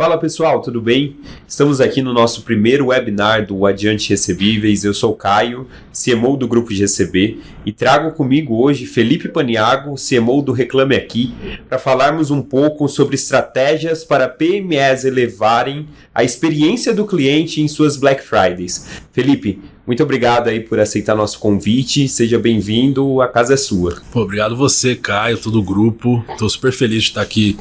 Fala pessoal, tudo bem? Estamos aqui no nosso primeiro webinar do Adiante Recebíveis. Eu sou o Caio, CMO do Grupo GCB, e trago comigo hoje Felipe Paniago, CMO do Reclame Aqui, para falarmos um pouco sobre estratégias para PMEs elevarem a experiência do cliente em suas Black Fridays. Felipe, muito obrigado aí por aceitar nosso convite, seja bem-vindo, a casa é sua. Pô, obrigado você, Caio, todo o grupo. Estou super feliz de estar aqui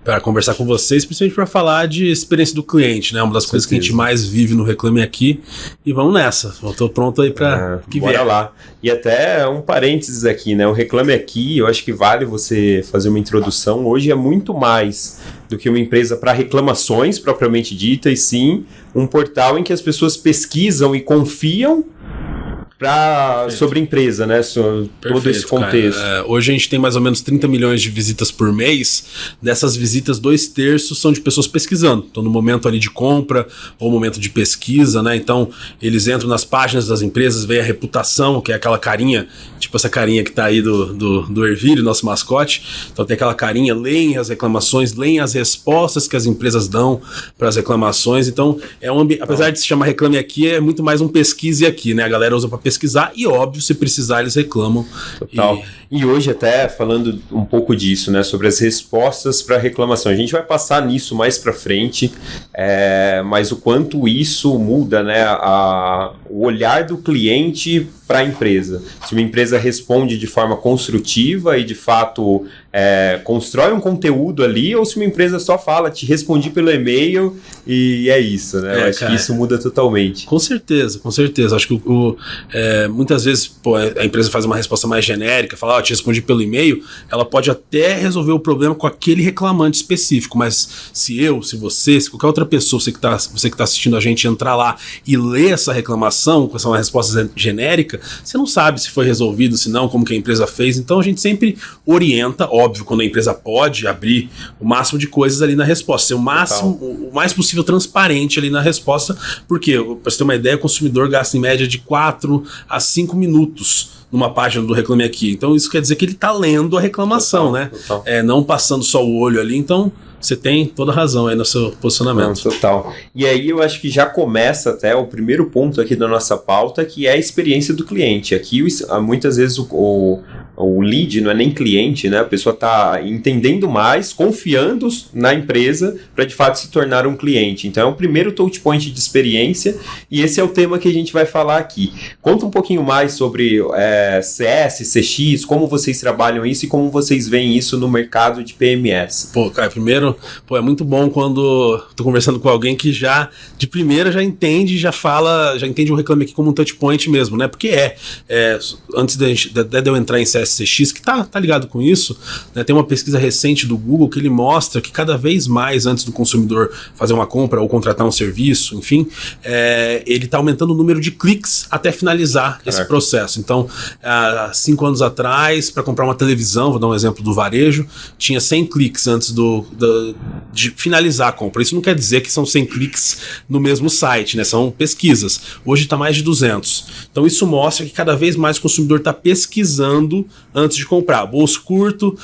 para conversar com vocês, principalmente para falar de experiência do cliente, né? Uma das coisas que a gente mais vive no Reclame Aqui. E vamos nessa, eu tô pronto aí para que vier. Bora lá. E até um parênteses aqui, né? O Reclame Aqui, eu acho que vale você fazer uma introdução. Hoje é muito mais do que uma empresa para reclamações propriamente dita, e sim um portal em que as pessoas pesquisam e confiam sobre a empresa, né? Todo esse contexto. Hoje a gente tem mais ou menos 30 milhões de visitas por mês. Dessas visitas, 2/3 são de pessoas pesquisando. Então, no momento ali de compra ou momento de pesquisa, né? Então, eles entram nas páginas das empresas, veem a reputação, que é aquela carinha, tipo essa carinha que tá aí do Ervílio, nosso mascote. Então, tem aquela carinha, leem as reclamações, leem as respostas que as empresas dão para as reclamações. Então, apesar de se chamar Reclame Aqui, é muito mais um pesquise aqui, né? A galera usa para pesquisar e, óbvio, se precisar, eles reclamam. Total. E hoje até falando um pouco disso, né, sobre as respostas para reclamação. A gente vai passar nisso mais para frente, mas o quanto isso muda, né, o olhar do cliente para a empresa. Se uma empresa responde de forma construtiva e de fato constrói um conteúdo ali, ou se uma empresa só fala, te respondi pelo e-mail e é isso, né? Eu acho que isso muda totalmente. Com certeza. Acho que muitas vezes a empresa faz uma resposta mais genérica, fala, te respondi pelo e-mail, ela pode até resolver o problema com aquele reclamante específico, mas se você, se qualquer outra pessoa, você que tá assistindo a gente, entrar lá e ler essa reclamação, com essa resposta genérica, você não sabe se foi resolvido, se não, como que a empresa fez. Então a gente sempre orienta, óbvio, quando a empresa pode abrir o máximo de coisas ali na resposta, ser o mais possível transparente ali na resposta, porque, para você ter uma ideia, o consumidor gasta em média de 4 a 5 minutos numa página do Reclame Aqui. Então isso quer dizer que ele está lendo a reclamação, né? Não passando só o olho ali. Então você tem toda a razão aí no seu posicionamento. Total. E aí eu acho que já começa até o primeiro ponto aqui da nossa pauta, que é a experiência do cliente. Aqui muitas vezes o lead não é nem cliente, né? A pessoa está entendendo mais, confiando na empresa para de fato se tornar um cliente. Então é o primeiro touch point de experiência, e esse é o tema que a gente vai falar aqui. Conta um pouquinho mais sobre CS, CX, como vocês trabalham isso e como vocês veem isso no mercado de PMS. Cara, primeiro, é muito bom quando tô conversando com alguém que já, de primeira, já entende, já entende o Reclame Aqui como um touch point mesmo, né? Porque antes de eu entrar em CSCX, que tá ligado com isso, né? Tem uma pesquisa recente do Google que ele mostra que cada vez mais, antes do consumidor fazer uma compra ou contratar um serviço, enfim, ele tá aumentando o número de cliques até finalizar esse processo. Então, há 5 anos atrás, para comprar uma televisão, vou dar um exemplo do varejo, tinha 100 cliques antes de finalizar a compra. Isso não quer dizer que são 100 cliques no mesmo site, né? São pesquisas. Hoje está mais de 200. Então isso mostra que cada vez mais o consumidor está pesquisando antes de comprar. Bolso curto,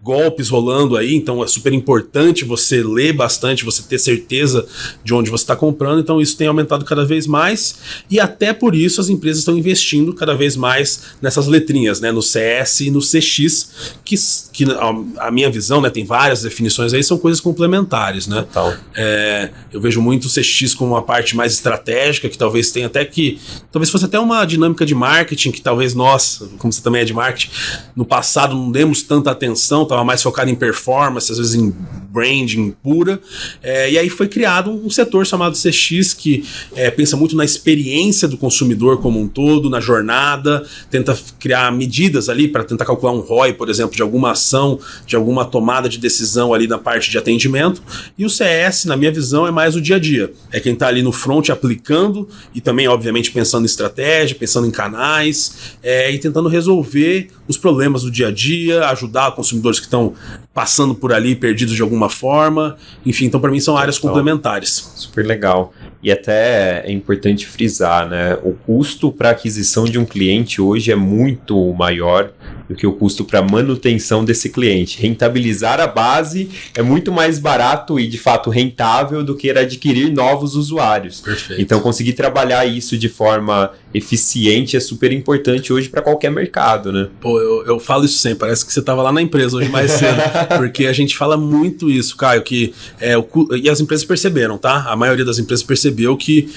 golpes rolando aí, então é super importante você ler bastante, você ter certeza de onde você está comprando. Então isso tem aumentado cada vez mais, e até por isso as empresas estão investindo cada vez mais nessas letrinhas, né? No CS e no CX, que a minha visão, né, tem várias definições aí, são coisas complementares, né? Eu vejo muito o CX como uma parte mais estratégica, que talvez fosse até uma dinâmica de marketing, que talvez nós, como você também é de marketing, no passado não demos tanta atenção, estava mais focado em performance, às vezes em branding pura, e aí foi criado um setor chamado CX, que pensa muito na experiência do consumidor como um todo, na jornada, tenta criar medidas ali para tentar calcular um ROI, por exemplo, de alguma ação, de alguma tomada de decisão ali na parte de atendimento. E o CS, na minha visão, é mais o dia a dia. É quem está ali no front aplicando e também, obviamente, pensando em estratégia, pensando em canais, e tentando resolver os problemas do dia a dia, ajudar consumidores que estão passando por ali, perdidos de alguma forma. Enfim, então para mim são áreas complementares. Super legal. E até é importante frisar, né? O custo para aquisição de um cliente hoje é muito maior do que o custo para manutenção desse cliente. Rentabilizar a base é muito mais barato e de fato rentável do que adquirir novos usuários. Perfeito. Então conseguir trabalhar isso de forma eficiente é super importante hoje para qualquer mercado, né? Pô, eu falo isso sempre, parece que você estava lá na empresa hoje mais cedo, porque a gente fala muito isso, Caio, que e as empresas perceberam, tá? A maioria das empresas percebeu que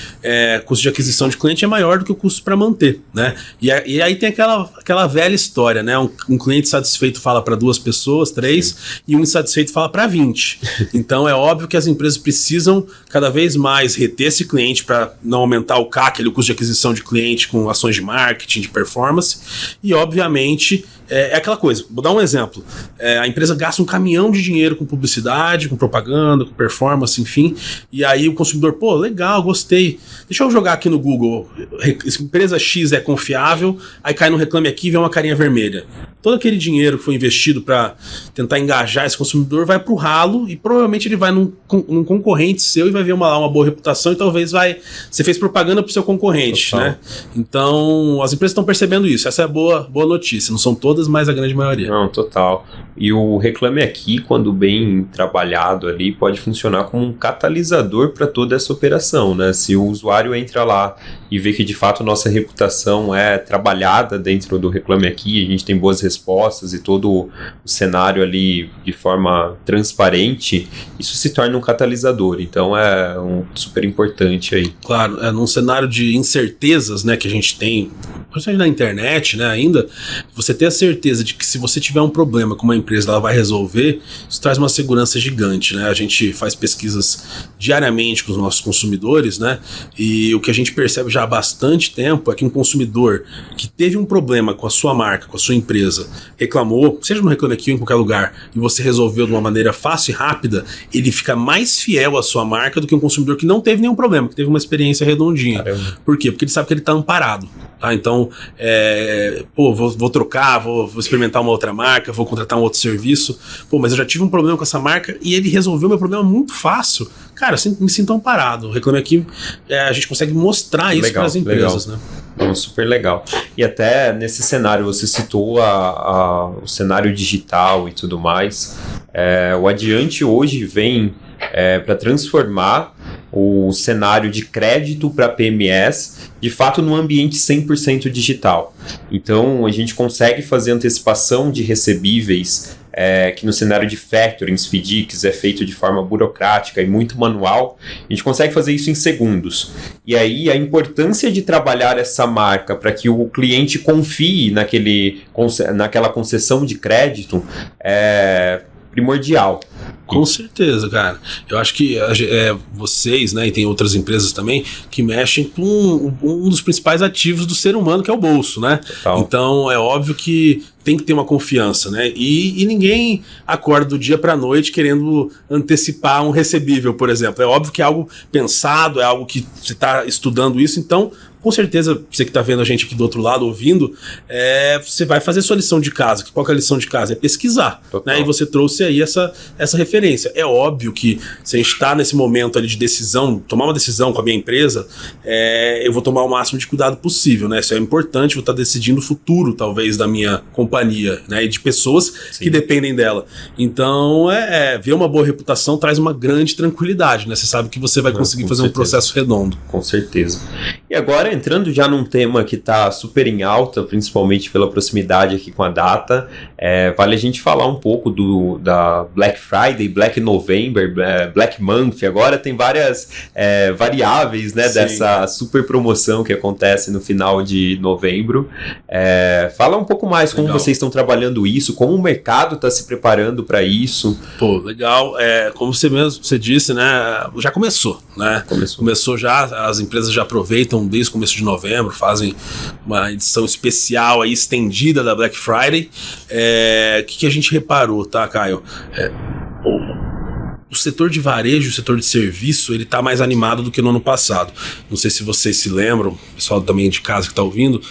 custo de aquisição de cliente é maior do que o custo para manter, né? E aí tem aquela velha história, né? Um cliente satisfeito fala para 2 pessoas, 3, e um insatisfeito fala para 20. Então é óbvio que as empresas precisam cada vez mais reter esse cliente para não aumentar o CAC, o custo de aquisição de cliente, com ações de marketing, de performance, e obviamente é aquela coisa, vou dar um exemplo, a empresa gasta um caminhão de dinheiro com publicidade, com propaganda, com performance, enfim, e aí o consumidor, pô, legal, gostei, deixa eu jogar aqui no Google, empresa X é confiável, aí cai no Reclame Aqui e vê uma carinha vermelha. Todo aquele dinheiro que foi investido para tentar engajar esse consumidor vai pro ralo e provavelmente ele vai num concorrente seu e vai ver uma boa reputação e talvez você fez propaganda pro seu concorrente, total, né? Então, as empresas estão percebendo isso. Essa é a boa notícia. Não são todas, mas a grande maioria. Não, total. E o Reclame Aqui, quando bem trabalhado ali, pode funcionar como um catalisador para toda essa operação, né? Se o usuário entra lá e vê que de fato nossa reputação é trabalhada dentro do Reclame Aqui, a gente tem boas respostas e todo o cenário ali de forma transparente, isso se torna um catalisador. Então é super importante aí. Claro, num cenário de incertezas, né, que a gente tem, principalmente na internet, né, ainda, você ter a certeza de que se você tiver um problema com uma empresa, ela vai resolver, isso traz uma segurança gigante, né? A gente faz pesquisas diariamente com os nossos consumidores, né? E o que a gente percebe já há bastante tempo é que um consumidor que teve um problema com a sua marca, com a sua empresa, reclamou, seja no Reclame Aqui ou em qualquer lugar, e você resolveu de uma maneira fácil e rápida, ele fica mais fiel à sua marca do que um consumidor que não teve nenhum problema, que teve uma experiência redondinha. Caramba. Por quê? Porque ele sabe que ele está amparado. Tá? Então, vou trocar, vou experimentar uma outra marca, vou contratar um outro serviço. Pô, mas eu já tive um problema com essa marca e ele resolveu meu problema muito fácil. Cara, eu me sinto amparado. O Reclame Aqui, a gente consegue mostrar isso para as empresas, né? Super legal. E até nesse cenário, você citou o cenário digital e tudo mais. O Addiante hoje vem para transformar o cenário de crédito para PMS, de fato, num ambiente 100% digital. Então, a gente consegue fazer antecipação de recebíveis, que no cenário de factorings, FDICs, é feito de forma burocrática e muito manual. A gente consegue fazer isso em segundos. E aí, a importância de trabalhar essa marca para que o cliente confie naquela concessão de crédito é primordial. Com certeza, cara. Eu acho que vocês, né, e tem outras empresas também, que mexem com um dos principais ativos do ser humano, que é o bolso, né? Total. Então, é óbvio que tem que ter uma confiança, né? E ninguém acorda do dia para a noite querendo antecipar um recebível, por exemplo. É óbvio que é algo pensado, é algo que você está estudando isso, então, com certeza, você que está vendo a gente aqui do outro lado, ouvindo, você vai fazer sua lição de casa. Qual que é a lição de casa? É pesquisar. Né? E você trouxe aí essa referência. É óbvio que se a gente está nesse momento ali de decisão, tomar uma decisão com a minha empresa, eu vou tomar o máximo de cuidado possível. Né? Isso é importante, vou estar decidindo o futuro, talvez, da minha companhia, né? E de pessoas que dependem dela. Então, ver uma boa reputação traz uma grande tranquilidade. Né? Você sabe que você vai conseguir fazer um processo redondo. Com certeza. E agora, entrando já num tema que está super em alta, principalmente pela proximidade aqui com a data, vale a gente falar um pouco da Black Friday, Black November, Black Month. Agora tem várias variáveis, né, dessa super promoção que acontece no final de novembro. Fala um pouco mais como vocês estão trabalhando isso, como o mercado está se preparando para isso. Pô, legal. Como você disse, né, já começou, né? Começou já, as empresas já aproveitam desde o começo de novembro, fazem uma edição especial aí, estendida da Black Friday. O que a gente reparou, tá, Caio? o setor de varejo, o setor de serviço, ele está mais animado do que no ano passado. Não sei se vocês se lembram, o pessoal também de casa que está ouvindo,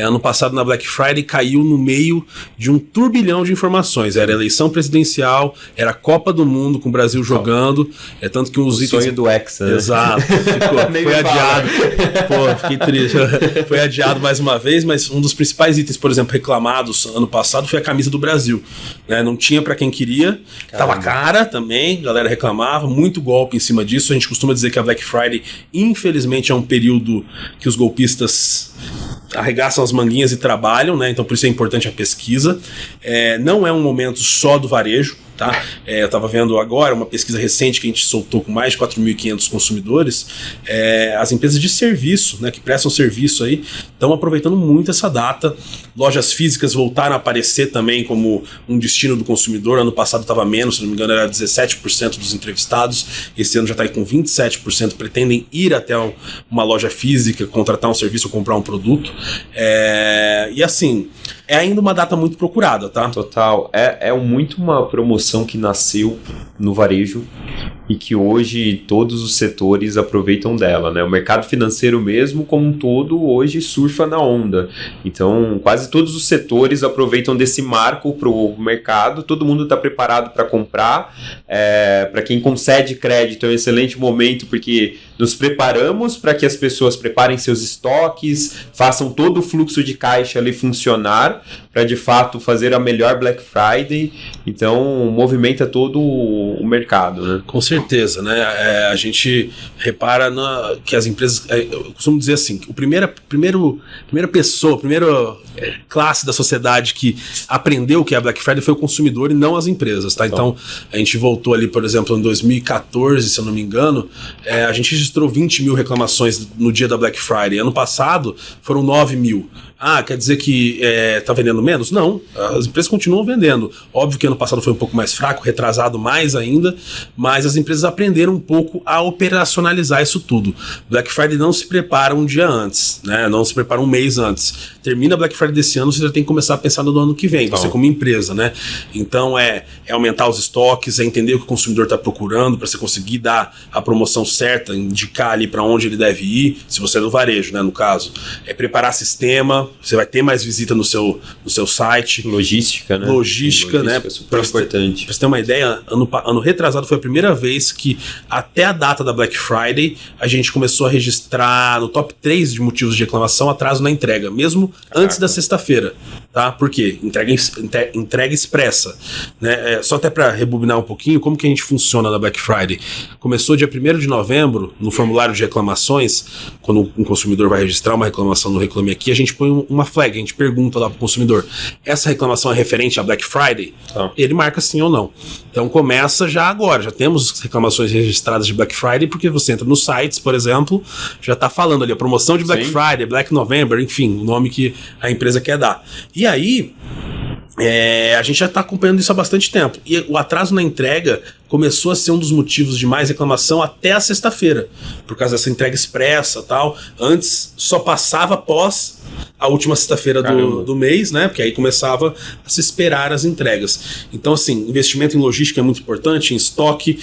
ano passado na Black Friday caiu no meio de um turbilhão de informações. Era eleição presidencial, era a Copa do Mundo com o Brasil jogando, tanto que os itens... Sonho do Hexa, né? Exato, foi adiado. Pô, fiquei triste. Foi adiado mais uma vez, mas um dos principais itens, por exemplo, reclamados ano passado foi a camisa do Brasil. Né? Não tinha para quem queria, tava cara também, a galera reclamava, muito golpe em cima disso. A gente costuma dizer que a Black Friday, infelizmente, é um período que os golpistas arregaçam as manguinhas e trabalham, né? Então por isso é importante a pesquisa. Não é um momento só do varejo, tá? Eu estava vendo agora uma pesquisa recente que a gente soltou com mais de 4.500 consumidores. As empresas de serviço, né, que prestam serviço aí, estão aproveitando muito essa data. Lojas físicas voltaram a aparecer também como um destino do consumidor. Ano passado estava menos, se não me engano era 17% dos entrevistados. Esse ano já está aí com 27%, pretendem ir até uma loja física, contratar um serviço ou comprar um produto. E assim, é ainda uma data muito procurada, tá? Total. Muito uma promoção que nasceu no varejo e que hoje todos os setores aproveitam dela, né? O mercado financeiro mesmo, como um todo, hoje surfa na onda. Então, quase todos os setores aproveitam desse marco para o mercado, todo mundo está preparado para comprar. Para quem concede crédito, é um excelente momento, porque nos preparamos para que as pessoas preparem seus estoques, façam todo o fluxo de caixa ali funcionar, para de fato fazer a melhor Black Friday. Então, movimenta todo o mercado, né? Com certeza, né? A gente repara que as empresas... eu costumo dizer assim, a primeira pessoa, a primeira classe da sociedade que aprendeu o que é a Black Friday foi o consumidor e não as empresas, tá? Então, a gente voltou ali, por exemplo, em 2014, se eu não me engano, a gente registrou 20 mil reclamações no dia da Black Friday. Ano passado, foram 9 mil. Quer dizer que está vendendo menos? Não, as empresas continuam vendendo. Óbvio que ano passado foi um pouco mais fraco, retrasado mais ainda, mas as empresas aprenderam um pouco a operacionalizar isso tudo. Black Friday não se prepara um dia antes, né? Não se prepara um mês antes. Termina a Black Friday desse ano, você já tem que começar a pensar no ano que vem, você como empresa, né? Então é aumentar os estoques, é entender o que o consumidor está procurando para você conseguir dar a promoção certa, indicar ali para onde ele deve ir, se você é do varejo, né, no caso. Preparar sistema, você vai ter mais visita no seu site. Logística, né? Logística, né? É super importante. Pra você ter uma ideia, ano retrasado foi a primeira vez que até a data da Black Friday a gente começou a registrar no top 3 de motivos de reclamação atraso na entrega, mesmo antes da sexta-feira, tá? Por quê? Entrega expressa, né? Só até para rebobinar um pouquinho, como que a gente funciona na Black Friday? Começou dia 1º de novembro, no formulário de reclamações, quando um consumidor vai registrar uma reclamação no Reclame Aqui, a gente põe uma flag, a gente pergunta lá pro consumidor, essa reclamação é referente à Black Friday? Ele marca sim ou não. Então começa já agora, já temos reclamações registradas de Black Friday, porque você entra nos sites, por exemplo, já tá falando ali a promoção de Black Friday, Black November, enfim, o nome que a empresa quer dar. E aí, a gente já está acompanhando isso há bastante tempo. E o atraso na entrega começou a ser um dos motivos de mais reclamação até a sexta-feira, por causa dessa entrega expressa e tal. Antes só passava após a última sexta-feira do mês, né? Porque aí começava a se esperar as entregas. Então, assim, investimento em logística é muito importante, em estoque,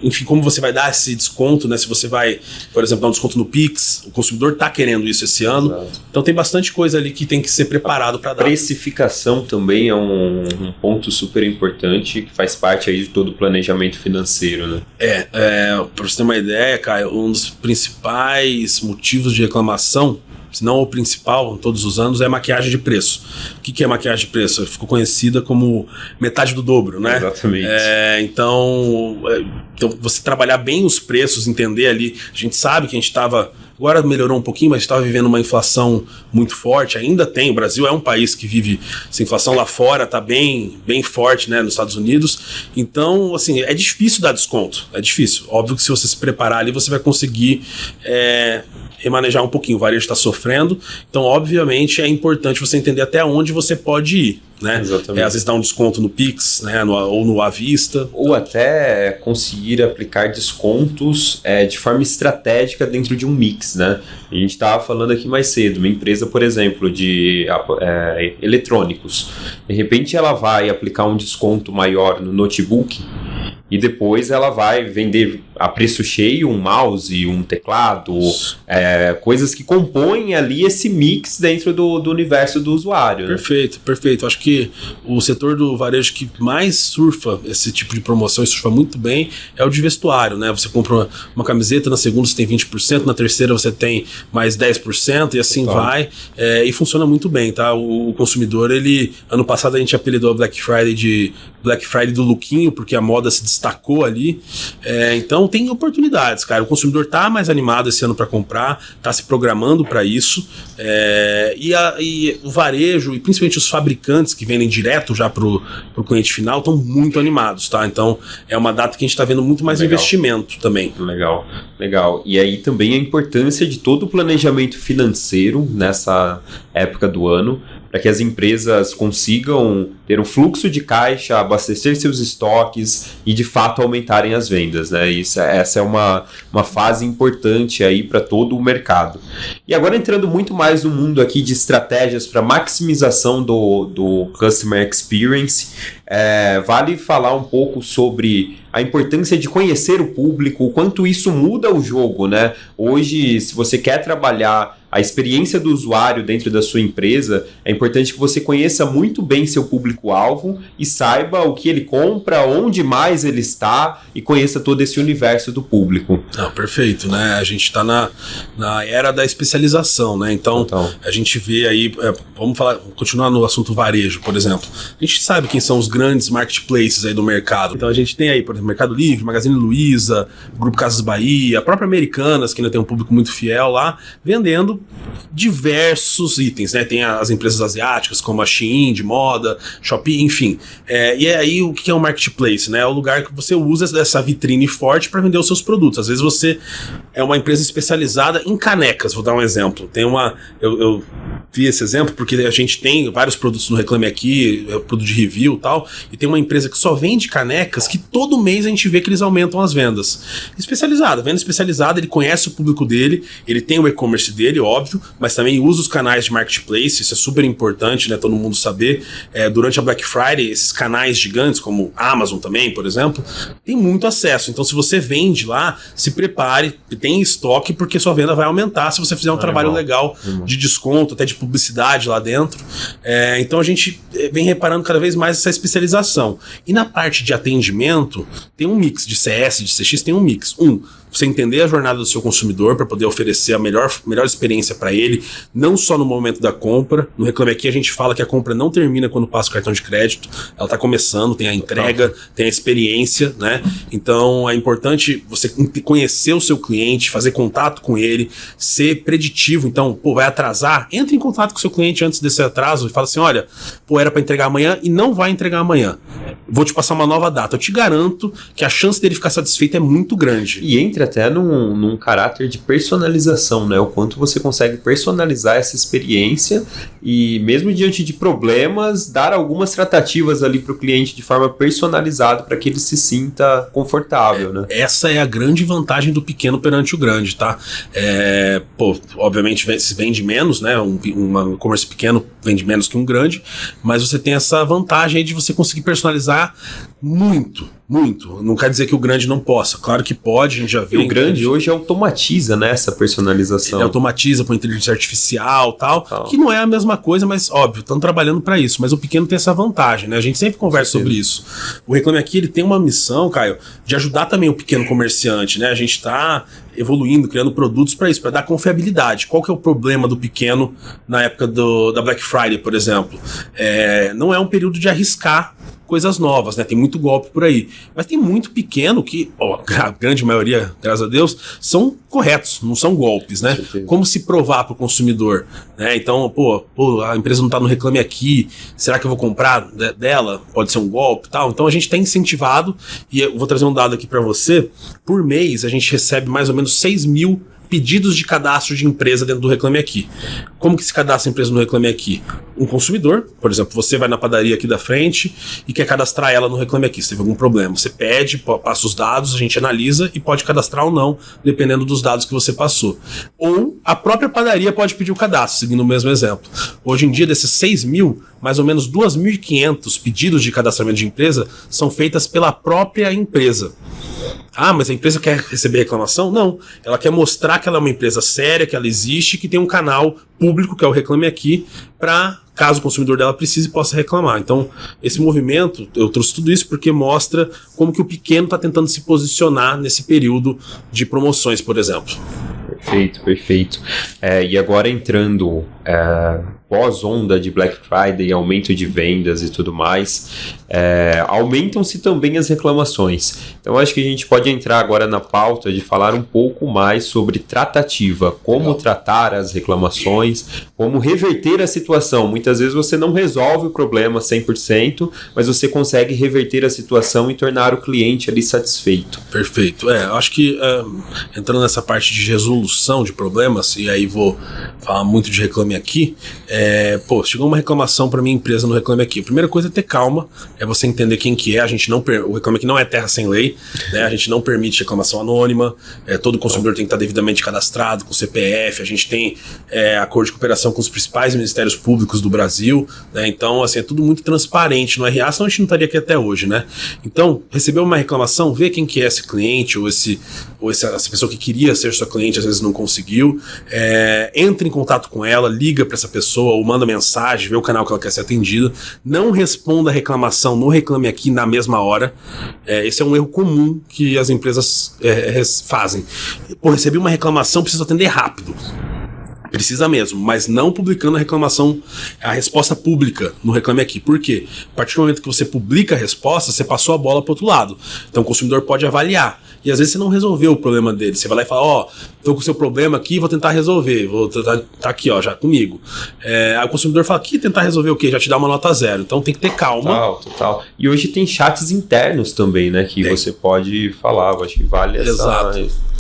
enfim, como você vai dar esse desconto, né? Se você vai, por exemplo, dar um desconto no Pix, o consumidor está querendo isso esse ano. Exato. Então tem bastante coisa ali que tem que ser preparado para dar. Precificação também é um ponto super importante que faz parte aí de todo o planejamento financeiro, né? Para você ter uma ideia, Caio, um dos principais motivos de reclamação, se não o principal, todos os anos, é maquiagem de preço. O que é maquiagem de preço? Ficou conhecida como metade do dobro, né? Exatamente. Então, você trabalhar bem os preços, entender ali, a gente sabe que a gente estava... Agora melhorou um pouquinho, mas estava vivendo uma inflação muito forte, ainda tem. O Brasil é um país que vive essa inflação, lá fora está bem forte, né, nos Estados Unidos. Então, assim, é difícil dar desconto, é difícil. Óbvio que se você se preparar ali, você vai conseguir remanejar um pouquinho. O varejo está sofrendo, então, obviamente, é importante você entender até onde você pode ir. Né? Exatamente. Às vezes dá um desconto no Pix, né? Ou no à vista. Ou até conseguir aplicar descontos de forma estratégica dentro de um mix, né? A gente estava falando aqui mais cedo, uma empresa, por exemplo, de eletrônicos. De repente ela vai aplicar um desconto maior no notebook e depois ela vai vender a preço cheio um mouse, um teclado, coisas que compõem ali esse mix dentro do universo do usuário. Né? Perfeito. Acho que o setor do varejo que mais surfa esse tipo de promoção e surfa muito bem é o de vestuário, né? Você compra uma camiseta, na segunda você tem 20%, na terceira você tem mais 10% e assim vai, e funciona muito bem, tá? O consumidor, ano passado a gente apelidou a Black Friday de Black Friday do Luquinho, porque a moda se destacou ali, então tem oportunidades, cara. O consumidor tá mais animado esse ano para comprar, tá se programando para isso, e o varejo, e principalmente os fabricantes que vendem direto já pro cliente final, estão muito animados, tá? Então é uma data que a gente tá vendo muito mais investimento também. Legal. E aí também a importância de todo o planejamento financeiro nessa época do ano, para que as empresas consigam ter um fluxo de caixa, abastecer seus estoques e de fato aumentarem as vendas, né? Essa é uma fase importante aí para todo o mercado. E agora entrando muito mais no mundo aqui de estratégias para maximização do Customer Experience, vale falar um pouco sobre a importância de conhecer o público, o quanto isso muda o jogo, né? Hoje, se você quer trabalhar a experiência do usuário dentro da sua empresa, é importante que você conheça muito bem seu público-alvo e saiba o que ele compra, onde mais ele está e conheça todo esse universo do público. Perfeito, né? A gente está na era da especialização, né? Então, a gente vê aí, continuar no assunto varejo, por exemplo. A gente sabe quem são os grandes marketplaces aí do mercado. Então a gente tem aí, por exemplo, Mercado Livre, Magazine Luiza, Grupo Casas Bahia, a própria Americanas, que ainda tem um público muito fiel lá, vendendo diversos itens, né? Tem as empresas asiáticas como a Shein de moda, Shopee, enfim. E aí o que é um marketplace, né? É o lugar que você usa dessa vitrine forte para vender os seus produtos. Às vezes você é uma empresa especializada em canecas, vou dar um exemplo. Eu vi esse exemplo porque a gente tem vários produtos no Reclame Aqui, produto de review e tal, e tem uma empresa que só vende canecas que todo mês a gente vê que eles aumentam as vendas. Venda especializada, ele conhece o público dele, ele tem o e-commerce dele, óbvio, mas também usa os canais de marketplace, isso é super importante, né, todo mundo saber. Durante a Black Friday, esses canais gigantes, como Amazon também, por exemplo, tem muito acesso. Então, se você vende lá, se prepare, tem estoque, porque sua venda vai aumentar se você fizer um trabalho legal de desconto, até de publicidade lá dentro. Então, a gente vem reparando cada vez mais essa especialização. E na parte de atendimento, tem um mix de CS, de CX, tem um mix. Você entender a jornada do seu consumidor para poder oferecer a melhor experiência para ele, não só no momento da compra. No Reclame Aqui a gente fala que a compra não termina quando passa o cartão de crédito, ela está começando, tem a entrega, tem a experiência, né? Então é importante você conhecer o seu cliente, fazer contato com ele, ser preditivo. Então, vai atrasar, entre em contato com o seu cliente antes desse atraso e fala assim, olha, era para entregar amanhã e não vai entregar amanhã. Vou te passar uma nova data. Eu te garanto que a chance dele ficar satisfeito é muito grande. E entra até num caráter de personalização, né? O quanto você consegue personalizar essa experiência e, mesmo diante de problemas, dar algumas tratativas ali para o cliente de forma personalizada para que ele se sinta confortável, né? Essa é a grande vantagem do pequeno perante o grande, tá? Obviamente se vende menos, né? Um e-commerce pequeno vende menos que um grande, mas você tem essa vantagem aí de você conseguir personalizar muito. Não quer dizer que o grande não possa. Claro que pode, a gente já vê. E o grande hoje automatiza, né, essa personalização. Ele automatiza com inteligência artificial tal, que não é a mesma coisa, mas óbvio, estão trabalhando para isso. Mas o pequeno tem essa vantagem, né? A gente sempre conversa sobre isso. O Reclame Aqui, ele tem uma missão, Caio, de ajudar também o pequeno comerciante, né? A gente está evoluindo, criando produtos para isso, para dar confiabilidade. Qual que é o problema do pequeno na época da Black Friday, por exemplo? Não é um período de arriscar coisas novas, né? Tem muito golpe por aí. Mas tem muito pequeno que, a grande maioria, graças a Deus, são corretos, não são golpes, né? Como se provar para o consumidor, né? Então, a empresa não está no Reclame Aqui, será que eu vou comprar dela? Pode ser um golpe e tal. Então a gente tem incentivado, e eu vou trazer um dado aqui para você, por mês a gente recebe mais ou menos 6 mil pedidos de cadastro de empresa dentro do Reclame Aqui. Como que se cadastra a empresa no Reclame Aqui? Um consumidor, por exemplo, você vai na padaria aqui da frente e quer cadastrar ela no Reclame Aqui, se teve algum problema. Você pede, passa os dados, a gente analisa e pode cadastrar ou não, dependendo dos dados que você passou. Ou a própria padaria pode pedir o cadastro, seguindo o mesmo exemplo. Hoje em dia, desses 6 mil, mais ou menos 2.500 pedidos de cadastramento de empresa são feitas pela própria empresa. Ah, mas a empresa quer receber reclamação? Não. Ela quer mostrar que ela é uma empresa séria, que ela existe, que tem um canal público, que é o Reclame Aqui, para caso o consumidor dela precise, possa reclamar. Então, esse movimento, eu trouxe tudo isso porque mostra como que o pequeno está tentando se posicionar nesse período de promoções, por exemplo. Perfeito, perfeito. E agora entrando pós-onda de Black Friday, aumento de vendas e tudo mais, aumentam-se também as reclamações. Então acho que a gente pode entrar agora na pauta de falar um pouco mais sobre tratativa, como tratar as reclamações, como reverter a situação. Muitas vezes você não resolve o problema 100%, mas você consegue reverter a situação e tornar o cliente ali satisfeito. Perfeito. Eu acho que entrando nessa parte de resolução de problemas, e aí vou falar muito de Reclame Aqui, chegou uma reclamação para minha empresa no Reclame Aqui. A primeira coisa é ter calma, é você entender quem que é. O Reclame Aqui não é terra sem lei, né? A gente não permite reclamação anônima, todo consumidor tem que estar devidamente cadastrado com CPF, a gente tem acordo de cooperação com os principais ministérios públicos do Brasil, né? Então, assim, é tudo muito transparente no RA, senão a gente não estaria aqui até hoje, né? Então, recebeu uma reclamação, vê quem que é esse cliente, ou essa pessoa que queria ser sua cliente, às vezes não conseguiu, entra em contato com ela, liga para essa pessoa, ou manda mensagem, vê o canal que ela quer ser atendida, não responda a reclamação no Reclame Aqui na mesma hora. Esse é um erro comum que as empresas fazem. Recebi uma reclamação, preciso atender rápido. Precisa mesmo, mas não publicando a resposta pública no Reclame Aqui. Por quê? A partir do momento que você publica a resposta, você passou a bola para o outro lado. Então o consumidor pode avaliar. E às vezes você não resolveu o problema dele. Você vai lá e fala, tô com o seu problema aqui, vou tentar resolver. Tá aqui, já comigo. Aí o consumidor fala, tentar resolver o quê? Já te dá uma nota 0. Então tem que ter calma. Total. E hoje tem chats internos também, né? Que você pode falar. Eu acho que vale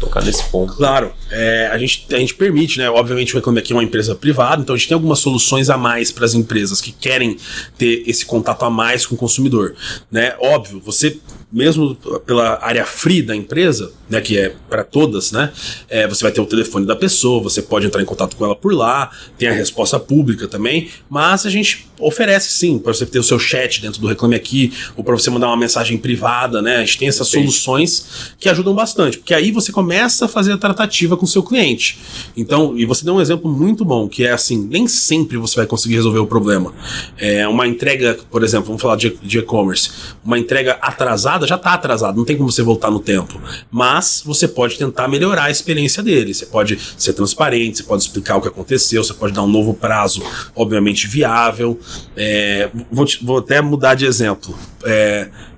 tocar nesse ponto. Claro. A gente permite, né? Obviamente o Reclame Aqui é uma empresa privada, então a gente tem algumas soluções a mais para as empresas que querem ter esse contato a mais com o consumidor, né? Óbvio, você mesmo pela área free da empresa, né, que é para todas, né, você vai ter o telefone da pessoa, você pode entrar em contato com ela por lá, tem a resposta pública também, mas a gente oferece sim, para você ter o seu chat dentro do Reclame Aqui, ou para você mandar uma mensagem privada, né, a gente tem essas soluções que ajudam bastante, porque aí você começa a fazer a tratativa com o seu cliente. Então, e você deu um exemplo muito bom, que é assim, nem sempre você vai conseguir resolver o problema. Uma entrega, por exemplo, vamos falar de e-commerce, uma entrega atrasada, já está atrasado, não tem como você voltar no tempo, mas você pode tentar melhorar a experiência dele, você pode ser transparente, você pode explicar o que aconteceu, você pode dar um novo prazo, obviamente viável. Vou até mudar de exemplo.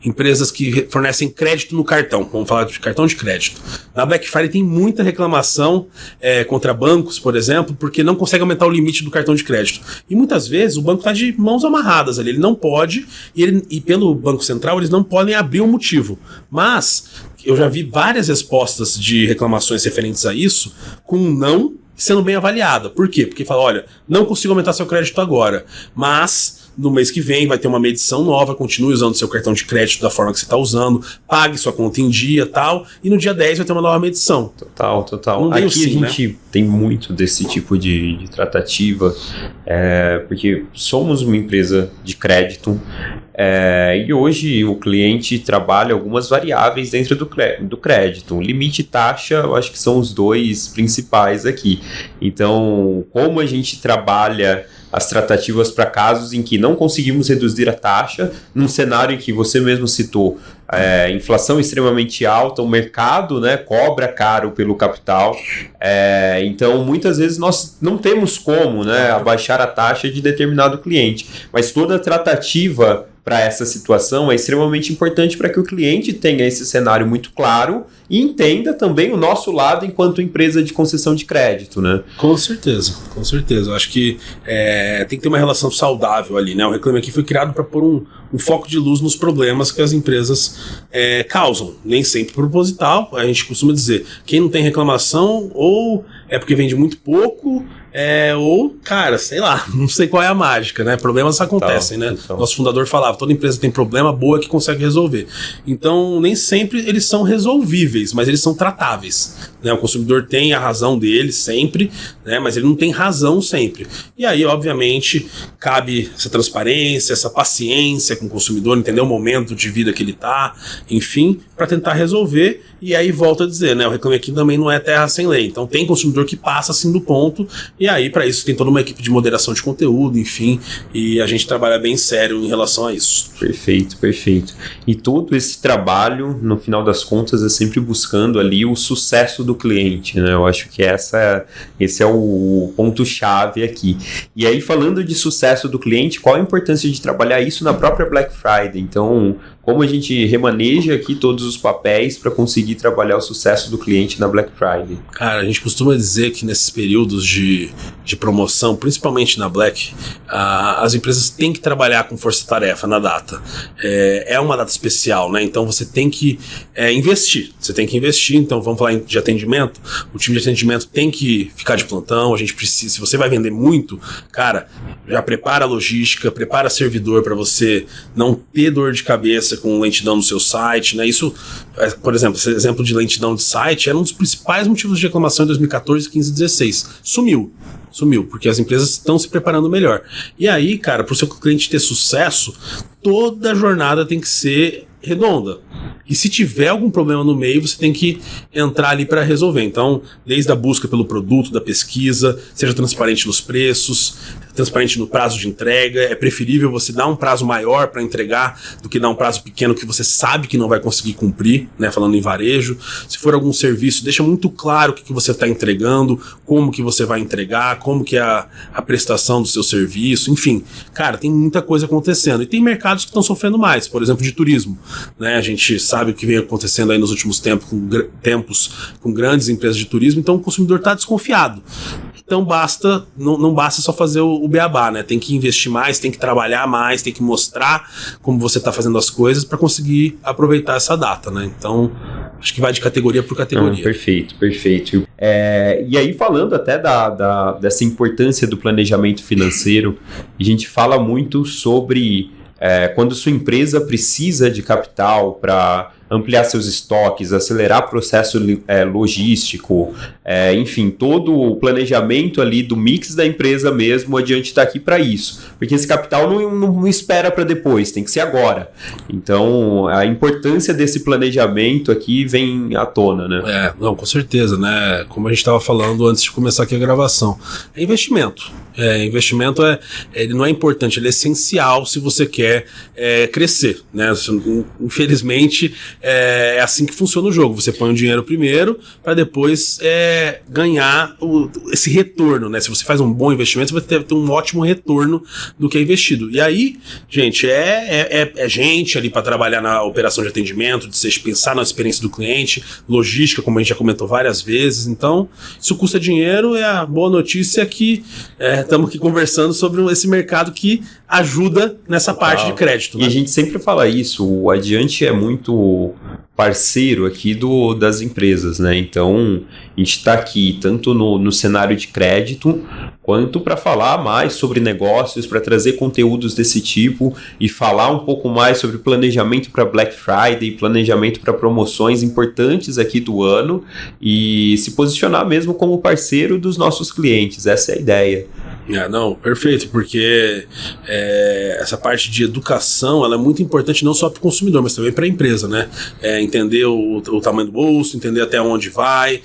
Empresas que fornecem crédito no cartão, vamos falar de cartão de crédito. Na Black Friday tem muita reclamação contra bancos, por exemplo, porque não consegue aumentar o limite do cartão de crédito. E muitas vezes o banco está de mãos amarradas ali, ele não pode, e pelo Banco Central eles não podem abrir um motivo. Mas eu já vi várias respostas de reclamações referentes a isso com um não sendo bem avaliada. Por quê? Porque fala, olha, não consigo aumentar seu crédito agora, mas no mês que vem vai ter uma medição nova, continue usando seu cartão de crédito da forma que você está usando, pague sua conta em dia e tal, e no dia 10 vai ter uma nova medição. Total. Aqui sim, a gente tem muito desse tipo de tratativa, porque somos uma empresa de crédito, e hoje o cliente trabalha algumas variáveis dentro do crédito. Limite e taxa, eu acho que são os dois principais aqui. Então, como a gente trabalha as tratativas para casos em que não conseguimos reduzir a taxa, num cenário em que você mesmo citou, inflação extremamente alta, o mercado, né, cobra caro pelo capital, então muitas vezes nós não temos como, né, abaixar a taxa de determinado cliente, mas toda a tratativa para essa situação é extremamente importante para que o cliente tenha esse cenário muito claro e entenda também o nosso lado enquanto empresa de concessão de crédito, né? Com certeza. Eu acho que tem que ter uma relação saudável ali, né? O Reclame Aqui foi criado para pôr um o foco de luz nos problemas que as empresas causam. Nem sempre proposital, a gente costuma dizer, quem não tem reclamação ou é porque vende muito pouco, ou, cara, sei lá, não sei qual é a mágica, né? Problemas acontecem, né? Nosso fundador falava, toda empresa tem problema, boa que consegue resolver. Então, nem sempre eles são resolvíveis, mas eles são tratáveis, né? O consumidor tem a razão dele sempre, né? Mas ele não tem razão sempre. E aí, obviamente, cabe essa transparência, essa paciência com o consumidor, entender o momento de vida que ele tá, enfim, para tentar resolver. E aí, volto a dizer, né? O Reclame Aqui também não é terra sem lei. Então, tem consumidor que passa assim do ponto. E aí, para isso, tem toda uma equipe de moderação de conteúdo, enfim, e a gente trabalha bem sério em relação a isso. Perfeito, perfeito. E todo esse trabalho, no final das contas, é sempre buscando ali o sucesso do cliente, né? Eu acho que esse é o ponto-chave aqui. E aí, falando de sucesso do cliente, qual a importância de trabalhar isso na própria Black Friday? Então, como a gente remaneja aqui todos os papéis para conseguir trabalhar o sucesso do cliente na Black Friday? Cara, a gente costuma dizer que nesses períodos de promoção, principalmente na Black, as empresas têm que trabalhar com força-tarefa na data. É uma data especial, né? Então você tem que investir. Você tem que investir, então vamos falar de atendimento. O time de atendimento tem que ficar de plantão, a gente precisa, se você vai vender muito, cara, já prepara a logística, prepara servidor para você não ter dor de cabeça com lentidão no seu site, né? Isso, por exemplo, esse exemplo de lentidão de site era um dos principais motivos de reclamação em 2014, 15 e 16. Sumiu, porque as empresas estão se preparando melhor. E aí, cara, para o seu cliente ter sucesso, toda a jornada tem que ser redonda. E se tiver algum problema no meio, você tem que entrar ali para resolver. Então, desde a busca pelo produto, da pesquisa, seja transparente nos preços, transparente no prazo de entrega. É preferível você dar um prazo maior para entregar do que dar um prazo pequeno que você sabe que não vai conseguir cumprir, né? Falando em varejo. Se for algum serviço, deixa muito claro o que você está entregando, como que você vai entregar, como que é a prestação do seu serviço, enfim. Cara, tem muita coisa acontecendo. E tem mercados que estão sofrendo mais, por exemplo, de turismo, né? A gente sabe o que vem acontecendo aí nos últimos tempos com grandes empresas de turismo, então o consumidor está desconfiado. Então não basta só fazer o beabá, né? Tem que investir mais, tem que trabalhar mais, tem que mostrar como você está fazendo as coisas para conseguir aproveitar essa data, né? Então, acho que vai de categoria por categoria. Perfeito. E aí, falando até dessa importância do planejamento financeiro, a gente fala muito sobre quando sua empresa precisa de capital para ampliar seus estoques, acelerar processo logístico, enfim, todo o planejamento ali do mix da empresa mesmo, a Adiante está aqui para isso. Porque esse capital não espera para depois, tem que ser agora. Então, a importância desse planejamento aqui vem à tona, né? Não, com certeza, né? Como a gente estava falando antes de começar aqui a gravação. É investimento. Investimento ele não é importante, ele é essencial se você quer crescer, né? Infelizmente, é assim que funciona o jogo. Você põe o dinheiro primeiro para depois ganhar esse retorno, né? Se você faz um bom investimento, você vai ter um ótimo retorno do que é investido. E aí, gente, gente ali para trabalhar na operação de atendimento, de você pensar na experiência do cliente, logística, como a gente já comentou várias vezes. Então, isso custa dinheiro. A boa notícia é que estamos aqui conversando sobre esse mercado que ajuda nessa parte de crédito, né? E a gente sempre fala isso, o Adiante é muito parceiro aqui das empresas, né? Então, a gente está aqui tanto no cenário de crédito, quanto para falar mais sobre negócios, para trazer conteúdos desse tipo e falar um pouco mais sobre planejamento para Black Friday, planejamento para promoções importantes aqui do ano e se posicionar mesmo como parceiro dos nossos clientes. Essa é a ideia. Não, perfeito, porque essa parte de educação ela é muito importante não só para o consumidor, mas também para a empresa, né? Entender o tamanho do bolso, entender até onde vai,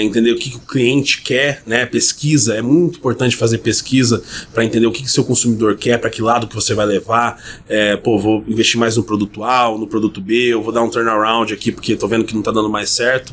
entender o que o cliente quer, né? Pesquisa, é muito importante fazer pesquisa para entender o que o seu consumidor quer, para que lado que você vai levar. Vou investir mais no produto A ou no produto B, eu vou dar um turnaround aqui porque estou vendo que não está dando mais certo.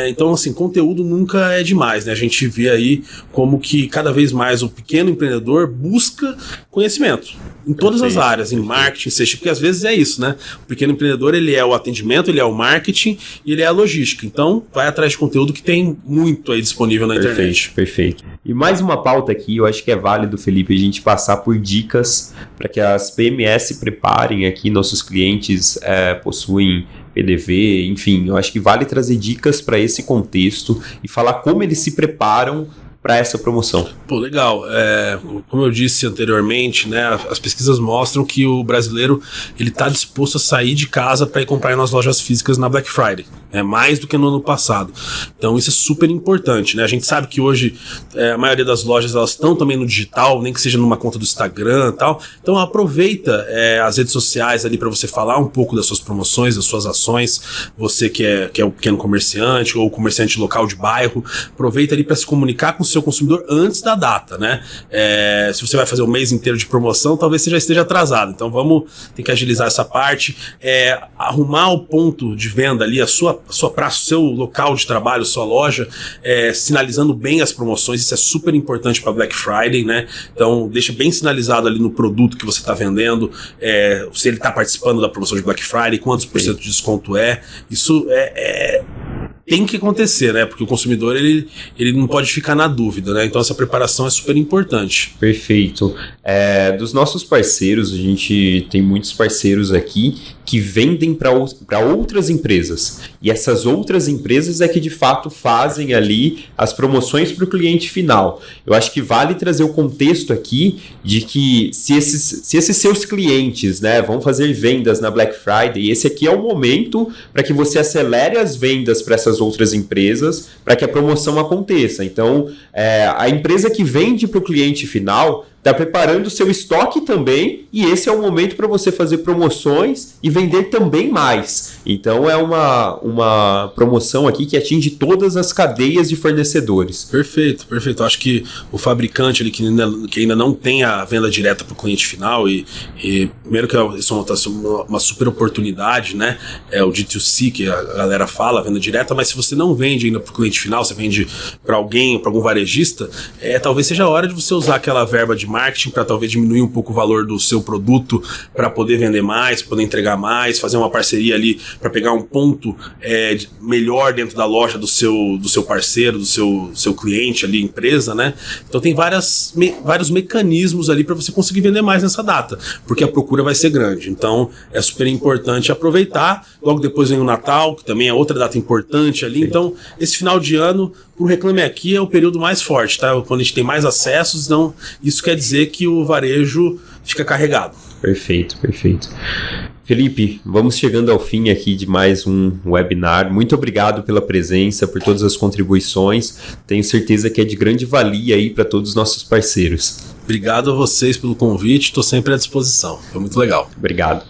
Então, assim, conteúdo nunca é demais, né? A gente vê aí como que cada vez mais o pequeno empreendedor busca conhecimento em todas as áreas, em marketing, seja, porque às vezes é isso, né? O pequeno empreendedor, ele é o atendimento, ele é o marketing e ele é a logística. Então, vai atrás de conteúdo que tem muito aí disponível na internet. Perfeito. E mais uma pauta aqui, eu acho que é válido, Felipe, a gente passar por dicas para que as PMS se preparem aqui, nossos clientes possuem PDV, enfim, eu acho que vale trazer dicas para esse contexto e falar como eles se preparam para essa promoção. Pô, legal. Como eu disse anteriormente, né, as pesquisas mostram que o brasileiro ele está disposto a sair de casa para ir comprar nas lojas físicas na Black Friday. Mais do que no ano passado. Então isso é super importante, né? A gente sabe que hoje a maioria das lojas elas estão também no digital, nem que seja numa conta do Instagram e tal. Então aproveita as redes sociais ali para você falar um pouco das suas promoções, das suas ações. Você que é o pequeno comerciante ou comerciante local de bairro, aproveita ali para se comunicar com o seu consumidor antes da data, né? Se você vai fazer o mês inteiro de promoção, talvez você já esteja atrasado. Então ter que agilizar essa parte, arrumar o ponto de venda ali, a sua praça, o seu local de trabalho, sua loja, sinalizando bem as promoções. Isso é super importante para Black Friday, né? Então deixa bem sinalizado ali no produto que você está vendendo, se ele está participando da promoção de Black Friday, quantos por cento de desconto isso tem que acontecer, né? Porque o consumidor ele não pode ficar na dúvida, né? Então essa preparação é super importante. Perfeito. Dos nossos parceiros, a gente tem muitos parceiros aqui que vendem para outras empresas. E essas outras empresas é que de fato fazem ali as promoções para o cliente final. Eu acho que vale trazer o contexto aqui de que se esses seus clientes, né, vão fazer vendas na Black Friday, esse aqui é o momento para que você acelere as vendas para essas outras empresas, para que a promoção aconteça. Então, a empresa que vende para o cliente final está preparando o seu estoque também, e esse é o momento para você fazer promoções e vender também mais. Então é uma promoção aqui que atinge todas as cadeias de fornecedores. Perfeito. Acho que o fabricante ali que ainda não tem a venda direta para o cliente final, e primeiro que isso é uma super oportunidade, né? É o D2C que a galera fala, a venda direta, mas se você não vende ainda para o cliente final, você vende para alguém, para algum varejista, talvez seja a hora de você usar aquela verba de marketing para talvez diminuir um pouco o valor do seu produto para poder vender mais, poder entregar mais, fazer uma parceria ali para pegar um ponto melhor dentro da loja do seu parceiro, do seu cliente ali, empresa, né? Então tem vários mecanismos ali para você conseguir vender mais nessa data, porque a procura vai ser grande. Então é super importante aproveitar. Logo depois vem o Natal, que também é outra data importante ali. Sim. Então esse final de ano pro Reclame Aqui é o período mais forte, tá? Quando a gente tem mais acessos, então isso quer dizer que o varejo fica carregado. Perfeito. Felipe, vamos chegando ao fim aqui de mais um webinar. Muito obrigado pela presença, por todas as contribuições. Tenho certeza que é de grande valia aí para todos os nossos parceiros. Obrigado a vocês pelo convite, estou sempre à disposição. Foi muito legal. Obrigado.